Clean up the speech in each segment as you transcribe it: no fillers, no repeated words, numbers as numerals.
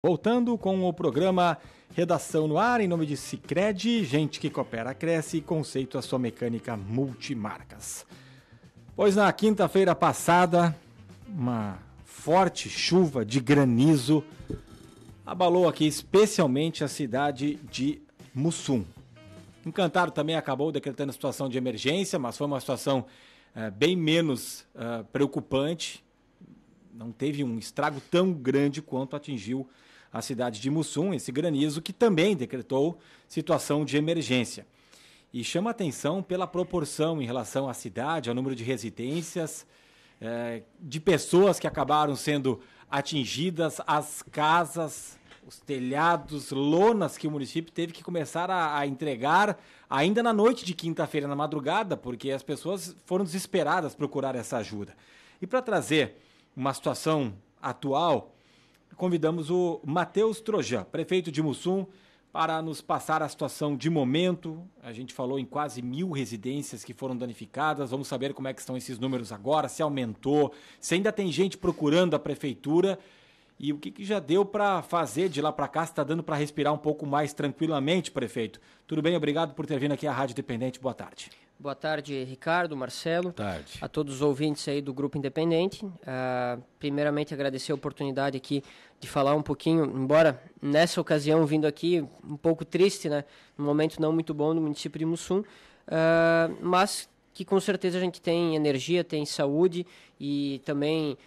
Voltando com o programa Redação no Ar, em nome de Sicredi, gente que coopera, cresce, conceito a sua mecânica multimarcas. Pois na quinta-feira passada, uma forte chuva de granizo abalou aqui especialmente a cidade de Mussum. Encantado também acabou decretando situação de emergência, mas foi uma situação bem menos preocupante. Não teve um estrago tão grande quanto atingiu a cidade de Mussum, esse granizo que também decretou situação de emergência. E chama atenção pela proporção em relação à cidade, ao número de residências, de pessoas que acabaram sendo atingidas, as casas, os telhados, lonas que o município teve que começar a entregar ainda na noite de quinta-feira, na madrugada, porque as pessoas foram desesperadas procurar essa ajuda. E para trazer uma situação atual, convidamos o Matheus Trojan, prefeito de Mussum, para nos passar a situação de momento. A gente falou em quase 1.000 residências que foram danificadas. Vamos saber como é que estão esses números agora, se aumentou, se ainda tem gente procurando a prefeitura e o que já deu para fazer de lá para cá, se está dando para respirar um pouco mais tranquilamente, prefeito. Tudo bem? Obrigado por ter vindo aqui à Rádio Independente. Boa tarde. Boa tarde, Ricardo, Marcelo. Boa tarde. A todos os ouvintes aí do Grupo Independente. Primeiramente, agradecer a oportunidade aqui de falar um pouquinho, embora nessa ocasião vindo aqui um pouco triste, né? Um momento não muito bom no município de Mussum, mas que com certeza a gente tem energia, tem saúde e também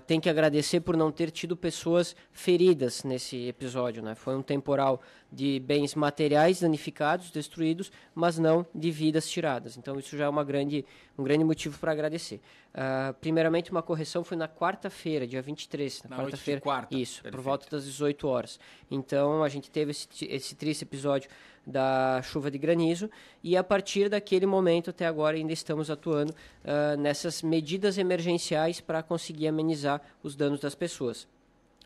tem que agradecer por não ter tido pessoas feridas nesse episódio, né? Foi um temporal de bens materiais danificados, destruídos, mas não de vidas tiradas. Então isso já é um grande motivo para agradecer. Primeiramente, uma correção foi na quarta-feira, dia 23. Na quarta-feira, isso, perfeito. Por volta das 18 horas. Então a gente teve esse triste episódio da chuva de granizo e a partir daquele momento até agora ainda estamos atuando nessas medidas emergenciais para conseguir amenizar os danos das pessoas.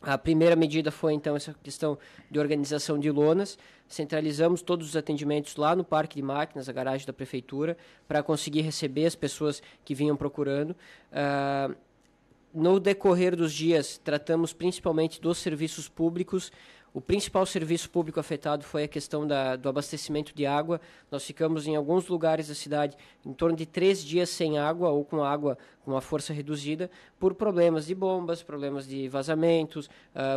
A primeira medida foi, então, essa questão de organização de lonas. Centralizamos todos os atendimentos lá no Parque de Máquinas, a garagem da Prefeitura, para conseguir receber as pessoas que vinham procurando. No decorrer dos dias, tratamos principalmente dos serviços públicos. O principal serviço público afetado foi a questão do abastecimento de água. Nós ficamos em alguns lugares da cidade em torno de 3 dias sem água ou com água com uma força reduzida por problemas de bombas, problemas de vazamentos,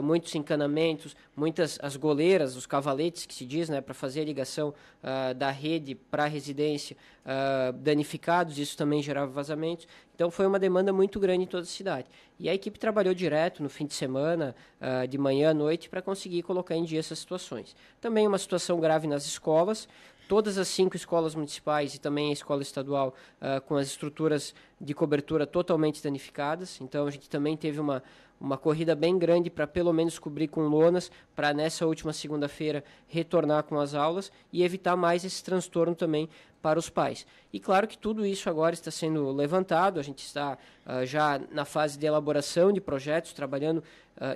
muitos encanamentos, muitas as goleiras, os cavaletes que se diz, né, para fazer a ligação da rede para a residência danificados, isso também gerava vazamentos. Então foi uma demanda muito grande em toda a cidade. E a equipe trabalhou direto no fim de semana, de manhã à noite, para conseguir colocar em dia essas situações. Também uma situação grave nas escolas. Todas as 5 escolas municipais e também a escola estadual com as estruturas de cobertura totalmente danificadas. Então a gente também teve uma corrida bem grande para pelo menos cobrir com lonas, para nessa última segunda-feira retornar com as aulas e evitar mais esse transtorno também para os pais. E claro que tudo isso agora está sendo levantado, a gente está já na fase de elaboração de projetos, trabalhando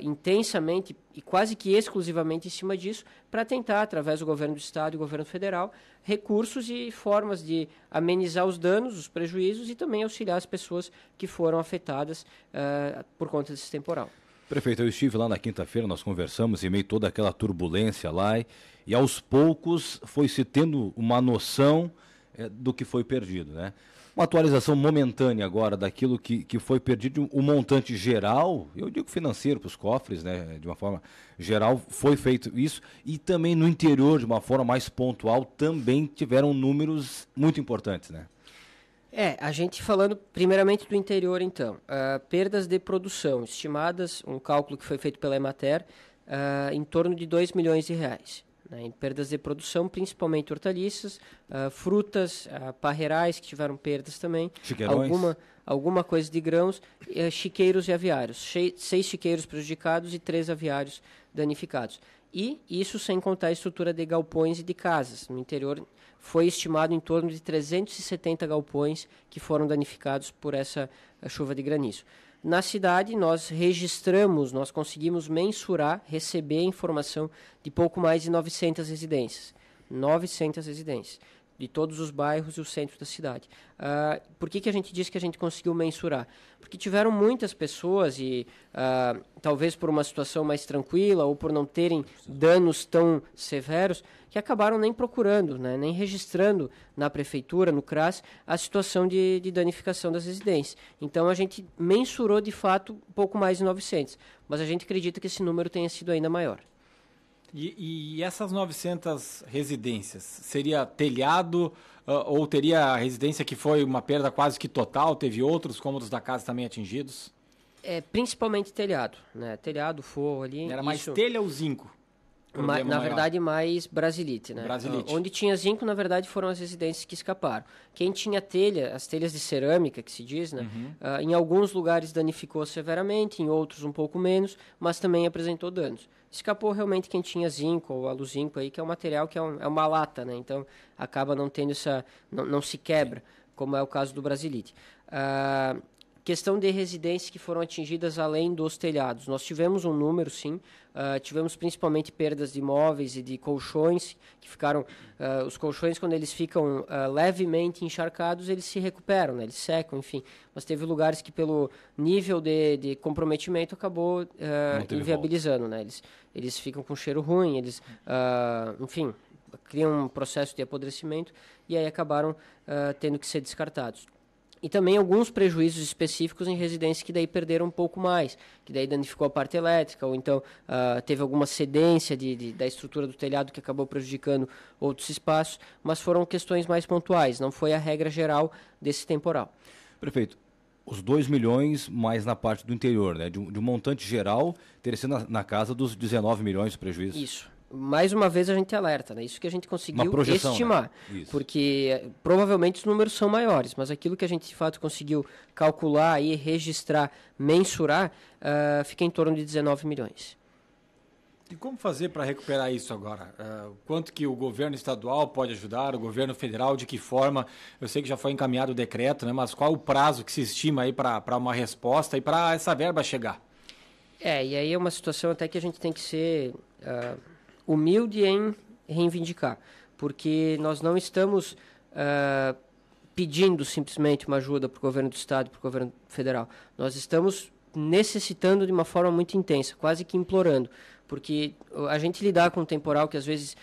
intensamente e quase que exclusivamente em cima disso, para tentar, através do governo do Estado e do governo federal, recursos e formas de amenizar os danos, os prejuízos e também auxiliar as pessoas que foram afetadas por conta desse temporal. Prefeito, eu estive lá na quinta-feira, nós conversamos em meio a toda aquela turbulência lá e aos poucos foi se tendo uma noção do que foi perdido, né? Uma atualização momentânea agora daquilo que foi perdido, o montante geral, eu digo financeiro para os cofres, né? De uma forma geral foi feito isso e também no interior, de uma forma mais pontual, também tiveram números muito importantes, né? A gente falando primeiramente do interior, então, perdas de produção estimadas, um cálculo que foi feito pela Emater, em torno de R$2 milhões, né, em perdas de produção, principalmente hortaliças, frutas, parreirais que tiveram perdas também, alguma coisa de grãos, chiqueiros e aviários, 6 chiqueiros prejudicados e 3 aviários danificados. E isso sem contar a estrutura de galpões e de casas. No interior foi estimado em torno de 370 galpões que foram danificados por essa chuva de granizo. Na cidade, nós conseguimos mensurar, receber informação de pouco mais de 900 residências. 900 residências. de todos os bairros e o centro da cidade. Por que a gente diz que a gente conseguiu mensurar? Porque tiveram muitas pessoas e talvez por uma situação mais tranquila ou por não terem danos tão severos, que acabaram nem procurando, né, nem registrando na prefeitura, no CRAS, a situação de danificação das residências. Então a gente mensurou de fato um pouco mais de 900, mas a gente acredita que esse número tenha sido ainda maior. E essas 900 residências, seria telhado ou teria a residência que foi uma perda quase que total? Teve outros cômodos da casa também atingidos? Principalmente telhado, né? Telhado, forro ali. Era mais telha ou zinco? Na verdade, mais brasilite, né? Brasilite. Onde tinha zinco, na verdade, foram as residências que escaparam. Quem tinha telha, as telhas de cerâmica, que se diz, né? Em alguns lugares danificou severamente, em outros um pouco menos, mas também apresentou danos. Escapou realmente quem tinha zinco ou aluzinco aí, que é um material que é uma lata, né? Então, acaba não tendo não se quebra, como é o caso do brasilite. Questão de residências que foram atingidas além dos telhados. Nós tivemos um número, sim. Tivemos principalmente perdas de móveis e de colchões, que ficaram... os colchões, quando eles ficam levemente encharcados, eles se recuperam, né? Eles secam, enfim. Mas teve lugares que, pelo nível de comprometimento, acabou inviabilizando, né? Eles ficam com cheiro ruim, eles, enfim, criam um processo de apodrecimento e aí acabaram tendo que ser descartados. E também alguns prejuízos específicos em residências que daí perderam um pouco mais, que daí danificou a parte elétrica, ou então teve alguma cedência da estrutura do telhado que acabou prejudicando outros espaços, mas foram questões mais pontuais, não foi a regra geral desse temporal. Prefeito, os 2 milhões mais na parte do interior, né? De um montante geral, teria sido na casa dos 19 milhões de prejuízo. Isso. Mais uma vez a gente alerta, né? Isso que a gente conseguiu estimar, né? Porque provavelmente os números são maiores, mas aquilo que a gente de fato conseguiu calcular e registrar, mensurar, fica em torno de 19 milhões. E como fazer para recuperar isso agora? Quanto que o governo estadual pode ajudar, o governo federal, de que forma? Eu sei que já foi encaminhado o decreto, né? Mas qual o prazo que se estima aí para uma resposta e para essa verba chegar? E aí é uma situação até que a gente tem que ser humilde em reivindicar, porque nós não estamos pedindo simplesmente uma ajuda para o governo do estado, para o governo federal. Nós estamos necessitando de uma forma muito intensa, quase que implorando, porque a gente lidar com um temporal que às vezes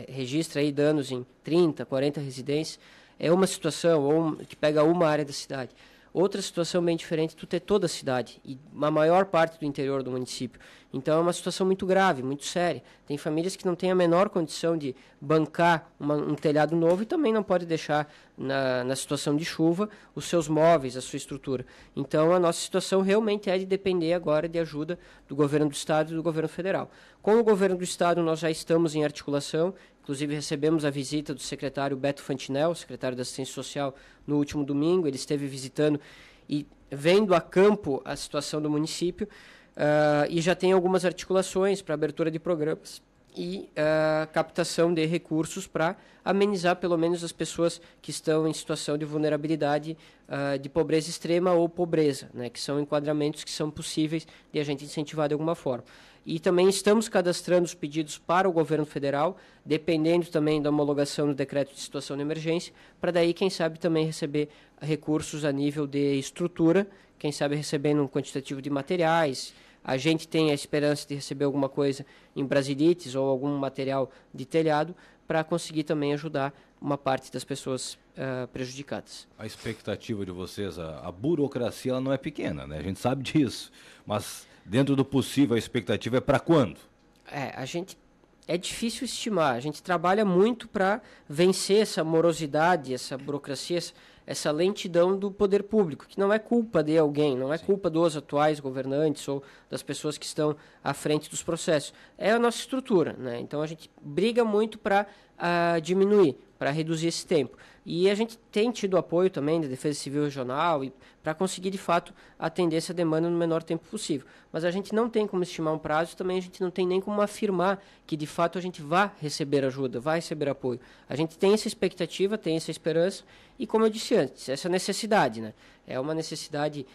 registra aí danos em 30, 40 residências, é uma situação que pega uma área da cidade. Outra situação bem diferente, tu ter toda a cidade e a maior parte do interior do município. Então é uma situação muito grave, muito séria. Tem famílias que não têm a menor condição de bancar um telhado novo e também não pode deixar na situação de chuva os seus móveis, a sua estrutura. Então a nossa situação realmente é de depender agora de ajuda do governo do estado e do governo federal. Com o governo do estado nós já estamos em articulação, inclusive recebemos a visita do secretário Beto Fantinel, secretário da Assistência Social, no último domingo. Ele esteve visitando e vendo a campo a situação do município e já tem algumas articulações para abertura de programas e captação de recursos para amenizar pelo menos as pessoas que estão em situação de vulnerabilidade, de pobreza extrema ou pobreza, né, que são enquadramentos que são possíveis de a gente incentivar de alguma forma. E também estamos cadastrando os pedidos para o governo federal, dependendo também da homologação do decreto de situação de emergência, para daí, quem sabe, também receber recursos a nível de estrutura, quem sabe recebendo um quantitativo de materiais. A gente tem a esperança de receber alguma coisa em brasilites ou algum material de telhado para conseguir também ajudar uma parte das pessoas prejudicadas. A expectativa de vocês, a burocracia, ela não é pequena, né? A gente sabe disso, mas dentro do possível a expectativa é para quando? É difícil estimar, a gente trabalha muito para vencer essa morosidade, essa burocracia, essa lentidão do poder público, que não é culpa de alguém, não é culpa dos atuais governantes ou das pessoas que estão à frente dos processos. É a nossa estrutura, né? Então a gente briga muito para diminuir, para reduzir esse tempo. E a gente tem tido apoio também da Defesa Civil Regional para conseguir, de fato, atender essa demanda no menor tempo possível. Mas a gente não tem como estimar um prazo, também a gente não tem nem como afirmar que, de fato, a gente vai receber ajuda, vai receber apoio. A gente tem essa expectativa, tem essa esperança e, como eu disse antes, essa necessidade, né? É uma necessidade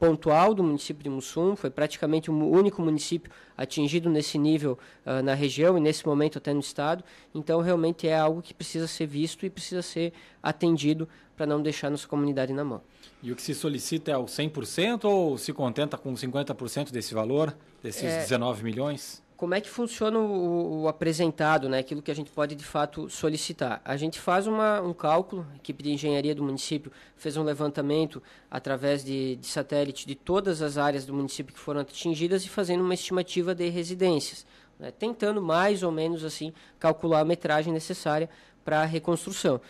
pontual do município de Mussum, foi praticamente o único município atingido nesse nível na região e nesse momento até no estado, então realmente é algo que precisa ser visto e precisa ser atendido para não deixar nossa comunidade na mão. E o que se solicita é o 100% ou se contenta com 50% desse valor, desses 19 milhões? Como é que funciona o apresentado, né? Aquilo que a gente pode, de fato, solicitar? A gente faz um cálculo, a equipe de engenharia do município fez um levantamento através de satélite de todas as áreas do município que foram atingidas e fazendo uma estimativa de residências, né? Tentando mais ou menos assim calcular a metragem necessária para a reconstrução.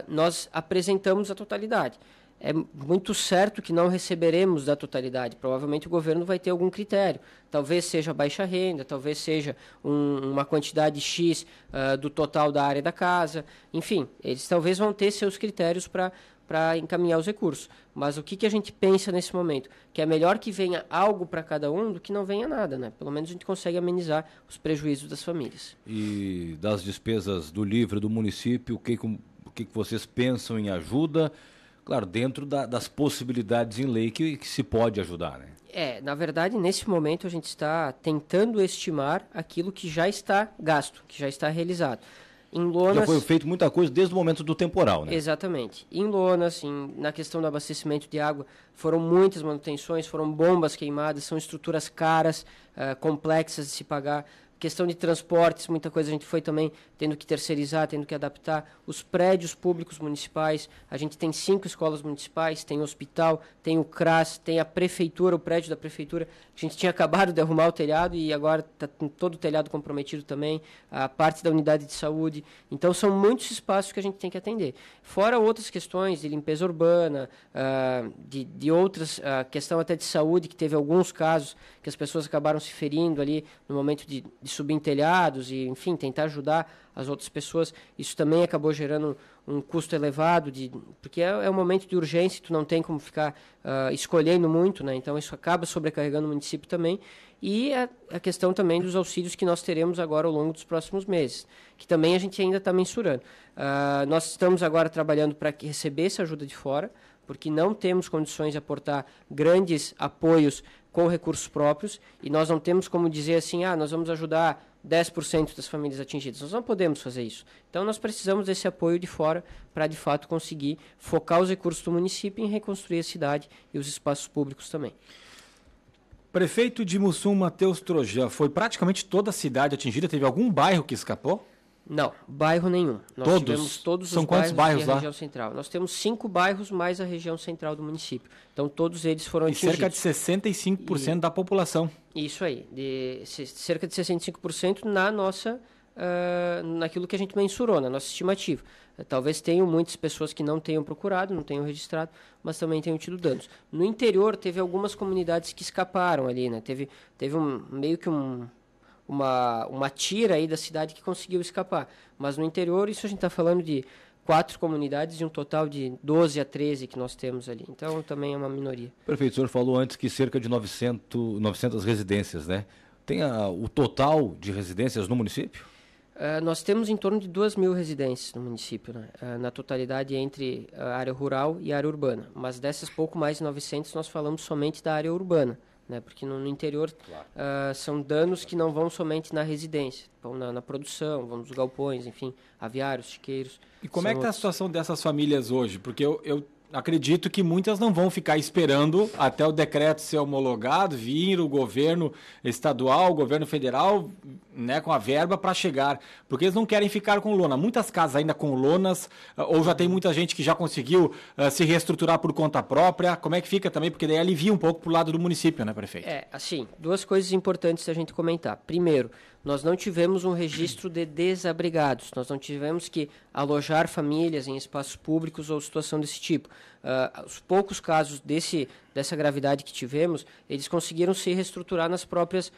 Nós apresentamos a totalidade. É muito certo que não receberemos da totalidade. Provavelmente o governo vai ter algum critério. Talvez seja baixa renda, talvez seja uma quantidade X do total da área da casa. Enfim, eles talvez vão ter seus critérios para encaminhar os recursos. Mas o que a gente pensa nesse momento? Que é melhor que venha algo para cada um do que não venha nada, né? Pelo menos a gente consegue amenizar os prejuízos das famílias. E das despesas do livre do município, o que vocês pensam em ajuda? Claro, dentro das possibilidades em lei que se pode ajudar, né? Na verdade, nesse momento a gente está tentando estimar aquilo que já está gasto, que já está realizado. Em lonas, já foi feito muita coisa desde o momento do temporal, né? Exatamente. Em lonas, na questão do abastecimento de água, foram muitas manutenções, foram bombas queimadas, são estruturas caras, complexas de se pagar. Questão de transportes, muita coisa a gente foi também tendo que terceirizar, tendo que adaptar. Os prédios públicos municipais, a gente tem 5 escolas municipais, tem o hospital, tem o CRAS, tem a prefeitura, o prédio da prefeitura. A gente tinha acabado de arrumar o telhado e agora está com todo o telhado comprometido também, a parte da unidade de saúde. Então, são muitos espaços que a gente tem que atender. Fora outras questões de limpeza urbana, de outras, questão até de saúde, que teve alguns casos que as pessoas acabaram se ferindo ali no momento de subir em telhados e, enfim, tentar ajudar as outras pessoas. Isso também acabou gerando um custo elevado, porque é um momento de urgência, tu não tem como ficar escolhendo muito, né? Então isso acaba sobrecarregando o município também. E a questão também dos auxílios que nós teremos agora ao longo dos próximos meses, que também a gente ainda está mensurando. Nós estamos agora trabalhando para receber essa ajuda de fora, porque não temos condições de aportar grandes apoios com recursos próprios, e nós não temos como dizer assim, nós vamos ajudar 10% das famílias atingidas. Nós não podemos fazer isso. Então, nós precisamos desse apoio de fora para, de fato, conseguir focar os recursos do município em reconstruir a cidade e os espaços públicos também. Prefeito de Mussum, Matheus Trojan, foi praticamente toda a cidade atingida? Teve algum bairro que escapou? Não, bairro nenhum. Nós tivemos todos São os quantos bairros da lá? região central. Nós temos 5 bairros mais a região central do município. Então, todos eles foram atingidos. Cerca de 65% da população. Isso aí, cerca de 65% na nossa, naquilo que a gente mensurou, na nossa estimativa. Talvez tenham muitas pessoas que não tenham procurado, não tenham registrado, mas também tenham tido danos. No interior, teve algumas comunidades que escaparam ali, né? Teve meio que uma tira aí da cidade que conseguiu escapar. Mas no interior, isso a gente está falando de 4 comunidades e um total de 12 a 13 que nós temos ali. Então, também é uma minoria. Prefeito, o senhor falou antes que cerca de 900 residências, né? Tem o total de residências no município? Nós temos em torno de 2.000 residências no município, né? Na totalidade entre a área rural e a área urbana. Mas dessas pouco mais de 900, nós falamos somente da área urbana, né? Porque no interior, claro, são danos que não vão somente na residência, vão na produção, vão nos galpões, enfim, aviários, chiqueiros. E como é que está a situação dessas famílias hoje? Porque eu acredito que muitas não vão ficar esperando até o decreto ser homologado, vir o governo estadual, o governo federal, né, com a verba para chegar, porque eles não querem ficar com lona. Muitas casas ainda com lonas, ou já tem muita gente que já conseguiu se reestruturar por conta própria. Como é que fica também? Porque daí alivia um pouco para o lado do município, né, prefeito? Assim, 2 coisas importantes a gente comentar. Primeiro, nós não tivemos um registro de desabrigados, nós não tivemos que alojar famílias em espaços públicos ou situação desse tipo. Os poucos casos dessa gravidade que tivemos, eles conseguiram se reestruturar nas próprias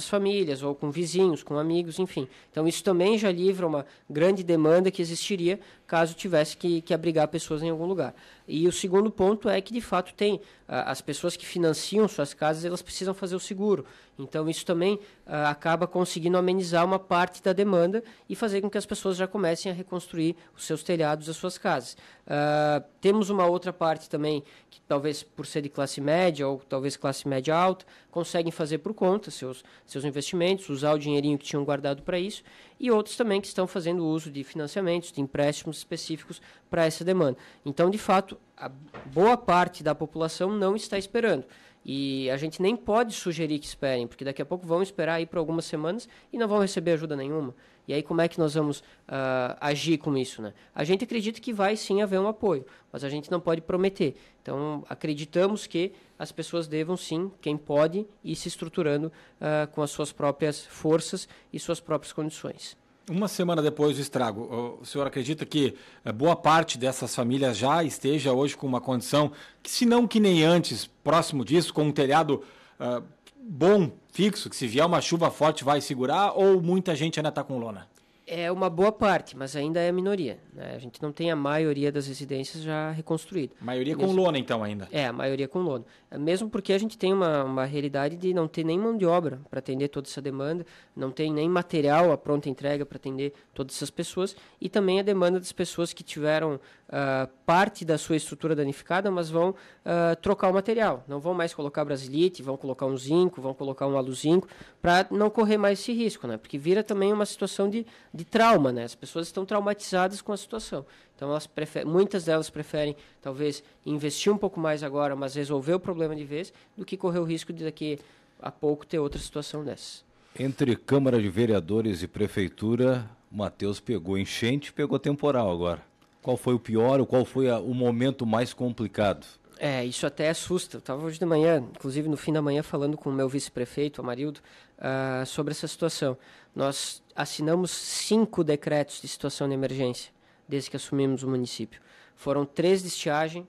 famílias, ou com vizinhos, com amigos, enfim. Então, isso também já livra uma grande demanda que existiria caso tivesse que abrigar pessoas em algum lugar. E o segundo ponto é que, de fato, as pessoas que financiam suas casas, elas precisam fazer o seguro. Então, isso também acaba conseguindo amenizar uma parte da demanda e fazer com que as pessoas já comecem a reconstruir os seus telhados, as suas casas. Temos uma outra parte também, que talvez por ser de classe média ou talvez classe média alta, conseguem fazer por conta seus investimentos, usar o dinheirinho que tinham guardado para isso, e outros também que estão fazendo uso de financiamentos, de empréstimos específicos para essa demanda. Então, de fato, a boa parte da população não está esperando. E a gente nem pode sugerir que esperem, porque daqui a pouco vão esperar aí por algumas semanas e não vão receber ajuda nenhuma. E aí como é que nós vamos agir com isso, né? A gente acredita que vai sim haver um apoio, mas a gente não pode prometer. Então, acreditamos que as pessoas devam sim, quem pode, ir se estruturando com as suas próprias forças e suas próprias condições. Uma semana depois do estrago, o senhor acredita que boa parte dessas famílias já esteja hoje com uma condição, que, se não que nem antes, próximo disso, com um telhado bom, fixo, que se vier uma chuva forte vai segurar, ou muita gente ainda está com lona? É uma boa parte, mas ainda é a minoria, né? A gente não tem a maioria das residências já reconstruída. Maioria com lona, então, ainda? É, a maioria com lona. Mesmo porque a gente tem uma realidade de não ter nem mão de obra para atender toda essa demanda, não tem nem material à pronta entrega para atender todas essas pessoas, e também a demanda das pessoas que tiveram parte da sua estrutura danificada, mas vão trocar o material. Não vão mais colocar brasilite, vão colocar um zinco, vão colocar um aluzinco, para não correr mais esse risco, né? Porque vira também uma situação de trauma, né? As pessoas estão traumatizadas com a situação. Então, muitas delas preferem, talvez, investir um pouco mais agora, mas resolver o problema de vez, do que correr o risco de daqui a pouco ter outra situação dessa. Entre Câmara de Vereadores e Prefeitura, o Matheus pegou enchente, pegou temporal agora. Qual foi o pior, ou qual foi o momento mais complicado? Isso até assusta. Eu estava hoje de manhã, inclusive no fim da manhã, falando com o meu vice-prefeito, Amarildo, sobre essa situação. Nós assinamos 5 decretos de situação de emergência, desde que assumimos o município. Foram 3 de estiagem,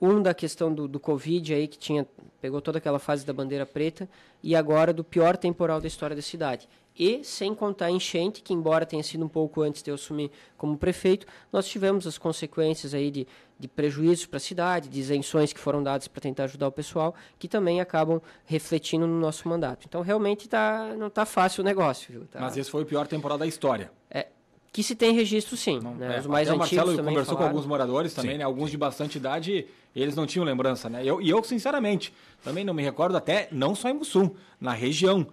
um da questão do Covid, aí, que pegou toda aquela fase da bandeira preta, e agora do pior temporal da história da cidade. E, sem contar a enchente, que embora tenha sido um pouco antes de eu assumir como prefeito, nós tivemos as consequências aí de prejuízos para a cidade, de isenções que foram dadas para tentar ajudar o pessoal, que também acabam refletindo no nosso mandato. Então, realmente, não está fácil o negócio. Viu? Mas esse foi o pior temporal da história. Que se tem registro, sim. Né? Os mais até antigos o Marcelo também conversou falaram. com alguns moradores também, né? Alguns de bastante idade, eles não tinham lembrança, né? Eu, sinceramente, também não me recordo, até não só em Mussum, na região.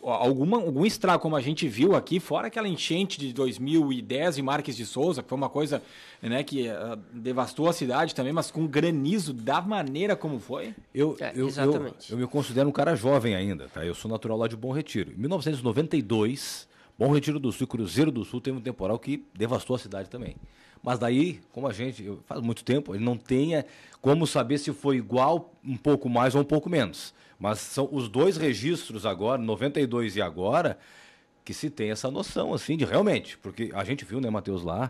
Algum estrago, como a gente viu aqui, fora aquela enchente de 2010 em Marques de Souza, que foi uma coisa, né, que devastou a cidade também, mas com granizo da maneira como foi. Exatamente. Eu me considero um cara jovem ainda, tá? Eu sou natural lá de Bom Retiro. Em 1992, Bom Retiro do Sul e Cruzeiro do Sul teve um temporal que devastou a cidade também. Mas daí, como faz muito tempo, ele não tem como saber se foi igual, um pouco mais ou um pouco menos. Mas são os 2 registros agora, 92 e agora, que se tem essa noção, assim, de realmente. Porque a gente viu, né, Matheus, lá,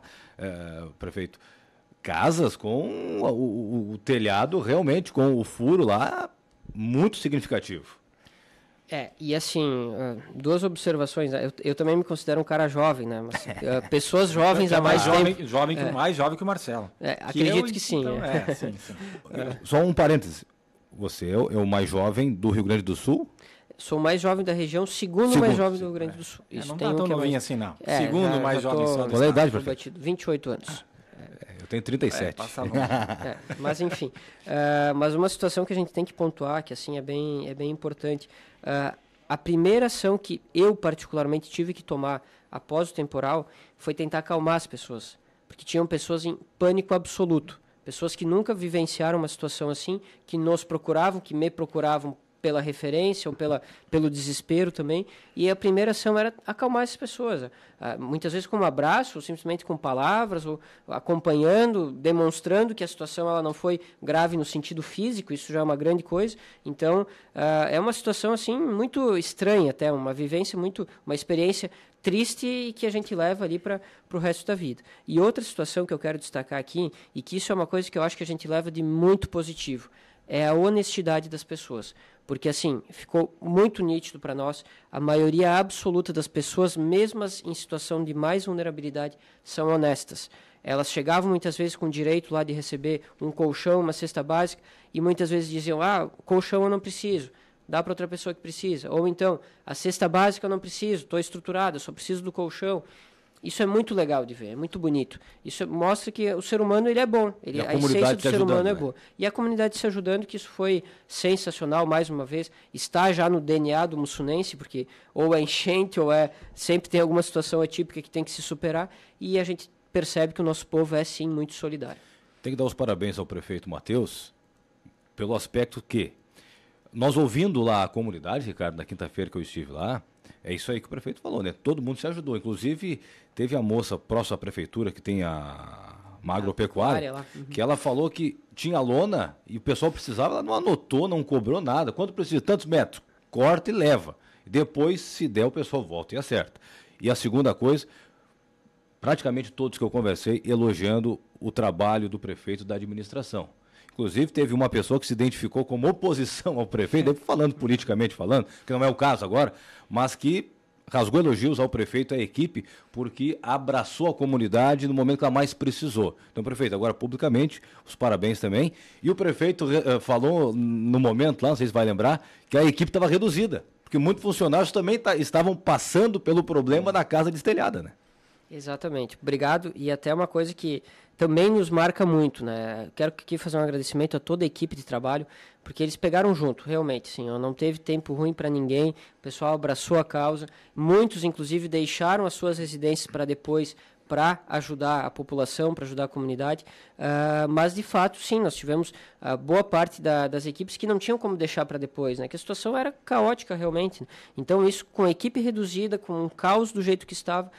prefeito, casas com o telhado realmente, com o furo lá, muito significativo. E assim, 2 observações. Eu também me considero um cara jovem, né? Mas, pessoas jovens há mais tempo. Mais jovem que o Marcelo. Acredito que sim. Então, sim. Só um parêntese. Você é o mais jovem do Rio Grande do Sul? Sou o mais jovem da região, segundo mais jovem do Rio Grande do Sul. Isso não está tão novinho assim, não. Segundo mais jovem. Qual é a idade, prefeito? 28 anos. Eu tenho 37. Mas enfim, mas uma situação que a gente tem que pontuar, que assim é bem importante. A primeira ação que eu particularmente tive que tomar após o temporal foi tentar acalmar as pessoas, porque tinham pessoas em pânico absoluto, pessoas que nunca vivenciaram uma situação assim, que nos procuravam, que me procuravam pela referência ou pelo desespero também, e a primeira ação era acalmar essas pessoas, muitas vezes com um abraço, ou simplesmente com palavras, ou acompanhando, demonstrando que a situação ela não foi grave no sentido físico, isso já é uma grande coisa. Então, é uma situação assim muito estranha até, uma experiência triste e que a gente leva ali para o resto da vida. E outra situação que eu quero destacar aqui, e que isso é uma coisa que eu acho que a gente leva de muito positivo, é a honestidade das pessoas. Porque, assim, ficou muito nítido para nós, a maioria absoluta das pessoas, mesmo em situação de mais vulnerabilidade, são honestas. elas chegavam muitas vezes com direito lá de receber um colchão, uma cesta básica, e muitas vezes diziam, colchão eu não preciso, dá para outra pessoa que precisa. Ou então, a cesta básica eu não preciso, estou estruturado, eu só preciso do colchão. Isso é muito legal de ver, é muito bonito. Isso mostra que o ser humano ele é bom, a essência do ser humano é boa. E a comunidade se ajudando, que isso foi sensacional, mais uma vez. Está já no DNA do mussunense, porque ou é enchente, sempre tem alguma situação atípica que tem que se superar, e a gente percebe que o nosso povo é, sim, muito solidário. Tem que dar os parabéns ao prefeito Matheus, pelo aspecto que, nós ouvindo lá a comunidade, Ricardo, na quinta-feira que eu estive lá, é isso aí que o prefeito falou, né? Todo mundo se ajudou. Inclusive, teve a moça próxima à prefeitura, que tem uma agropecuária, que ela falou que tinha lona e o pessoal precisava, ela não anotou, não cobrou nada. Quanto precisa? Tantos metros. Corta e leva. Depois, se der, o pessoal volta e acerta. E a segunda coisa, praticamente todos que eu conversei elogiando o trabalho do prefeito e da administração. Inclusive, teve uma pessoa que se identificou como oposição ao prefeito, politicamente falando, que não é o caso agora, mas que rasgou elogios ao prefeito e à equipe, porque abraçou a comunidade no momento que ela mais precisou. Então, prefeito, agora publicamente, os parabéns também. E o prefeito falou no momento lá, não sei se vai lembrar, que a equipe estava reduzida, porque muitos funcionários também estavam passando pelo problema da casa destelhada, né? Exatamente. Obrigado. E até uma coisa que também nos marca muito, né? Quero aqui fazer um agradecimento a toda a equipe de trabalho, porque eles pegaram junto, realmente, sim. Não teve tempo ruim para ninguém, o pessoal abraçou a causa. Muitos, inclusive, deixaram as suas residências para depois, para ajudar a população, para ajudar a comunidade. Mas, de fato, sim, nós tivemos boa parte das equipes que não tinham como deixar para depois, né? Que a situação era caótica, realmente. Então, isso com a equipe reduzida, com o caos do jeito que estava,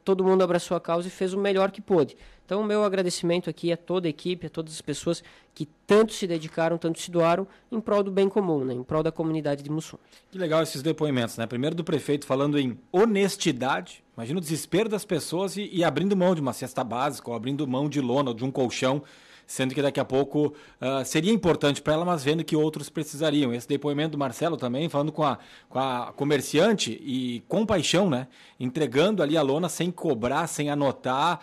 todo mundo abraçou a causa e fez o melhor que pôde. Então, o meu agradecimento aqui a toda a equipe, a todas as pessoas que tanto se dedicaram, tanto se doaram em prol do bem comum, né? Em prol da comunidade de Mussum. Que legal esses depoimentos, né? Primeiro do prefeito falando em honestidade. Imagina o desespero das pessoas e abrindo mão de uma cesta básica, ou abrindo mão de lona, ou de um colchão, sendo que daqui a pouco seria importante para ela, mas vendo que outros precisariam. Esse depoimento do Marcelo também, falando com a comerciante e com paixão, né? Entregando ali a lona sem cobrar, sem anotar,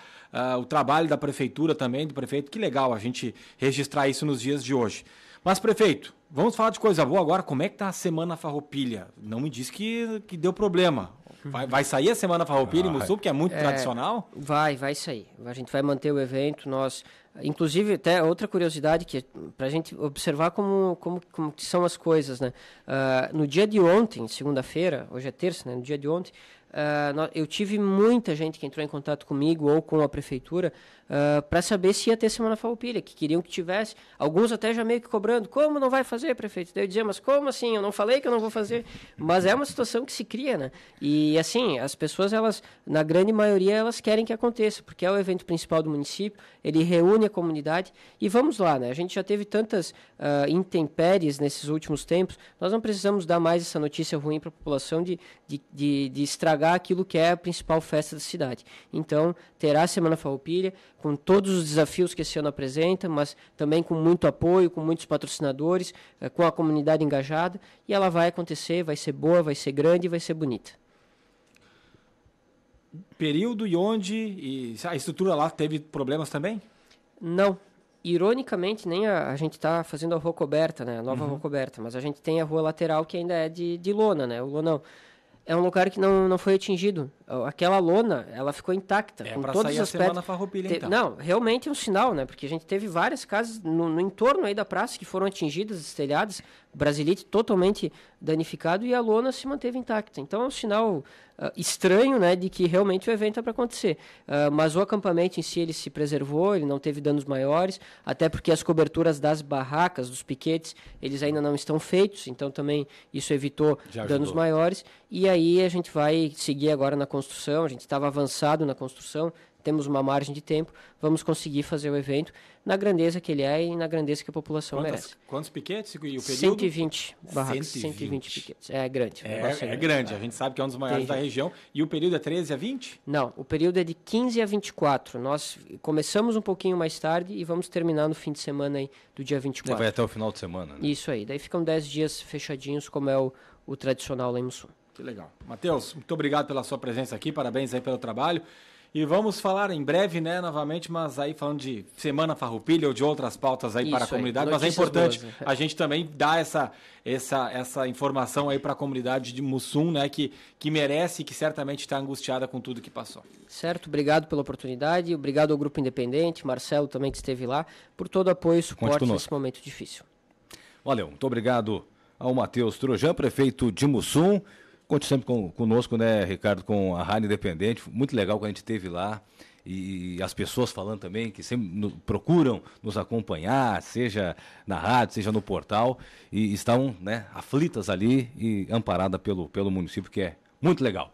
o trabalho da prefeitura também, do prefeito. Que legal a gente registrar isso nos dias de hoje. Mas, prefeito, vamos falar de coisa boa agora. Como é que está a Semana Farroupilha? Não me diz que deu problema. Vai sair a Semana Farroupilha em Mussum, que é muito tradicional? Vai sair. A gente vai manter o evento. Inclusive, até outra curiosidade, que para a gente observar como são as coisas, né? No dia de ontem, segunda-feira, hoje é terça, né? No dia de ontem, eu tive muita gente que entrou em contato comigo ou com a prefeitura para saber se ia ter Semana Farroupilha, que queriam que tivesse. Alguns até já meio que cobrando, como não vai fazer, prefeito? Daí eu dizia, mas como assim? Eu não falei que eu não vou fazer. Mas é uma situação que se cria, né? E assim, as pessoas, elas, na grande maioria, elas querem que aconteça, porque é o evento principal do município, ele reúne a comunidade e vamos lá, né? A gente já teve tantas intempéries nesses últimos tempos, nós não precisamos dar mais essa notícia ruim para a população de estragar aquilo que é a principal festa da cidade. Então, terá a Semana Farroupilha, com todos os desafios que esse ano apresenta, mas também com muito apoio, com muitos patrocinadores, com a comunidade engajada, e ela vai acontecer, vai ser boa, vai ser grande e vai ser bonita. Período e onde? A estrutura lá teve problemas também? Não. Ironicamente, nem a gente está fazendo a rua coberta, né? A nova rua coberta, mas a gente tem a rua lateral que ainda é de lona, né? O lonão. É um lugar que não foi atingido. Aquela lona, ela ficou intacta. É com para todos sair os a Semana Farroupilha, então. Não, realmente é um sinal, né? Porque a gente teve várias casas no entorno aí da praça que foram atingidas, destelhadas, Brasilite totalmente danificado e a lona se manteve intacta. Então é um sinal estranho, né, de que realmente o evento é para acontecer. Mas o acampamento em si, ele se preservou, ele não teve danos maiores, até porque as coberturas das barracas, dos piquetes, eles ainda não estão feitos, então também isso evitou danos maiores. E aí a gente vai seguir agora na construção, a gente estava avançado na construção, temos uma margem de tempo, vamos conseguir fazer o evento na grandeza que ele é e na grandeza que a população merece. Quantos piquetes e o período? 120 barracas, 120 piquetes. É grande. É grande, a gente sabe que é um dos maiores da região. E o período é 13 a 20? Não, o período é de 15 a 24. Nós começamos um pouquinho mais tarde e vamos terminar no fim de semana aí do dia 24. Vai até o final de semana, né? Isso aí, daí ficam 10 dias fechadinhos, como é o tradicional lá em Mussum. Que legal. Matheus, muito obrigado pela sua presença aqui, parabéns aí pelo trabalho. E vamos falar em breve, né, novamente, mas aí falando de Semana Farroupilha ou de outras pautas aí para a comunidade, mas é importante a gente também dar essa informação aí para a comunidade de Mussum, né, que merece e que certamente está angustiada com tudo que passou. Certo, obrigado pela oportunidade, obrigado ao Grupo Independente, Marcelo também que esteve lá, por todo o apoio e suporte nesse momento difícil. Valeu, muito obrigado ao Matheus Trojan, prefeito de Mussum. Conte sempre conosco, né, Ricardo, com a Rádio Independente. Muito legal que a gente esteve lá. E as pessoas falando também que sempre procuram nos acompanhar, seja na rádio, seja no portal. E estão, né, aflitas ali e amparadas pelo município, que é muito legal.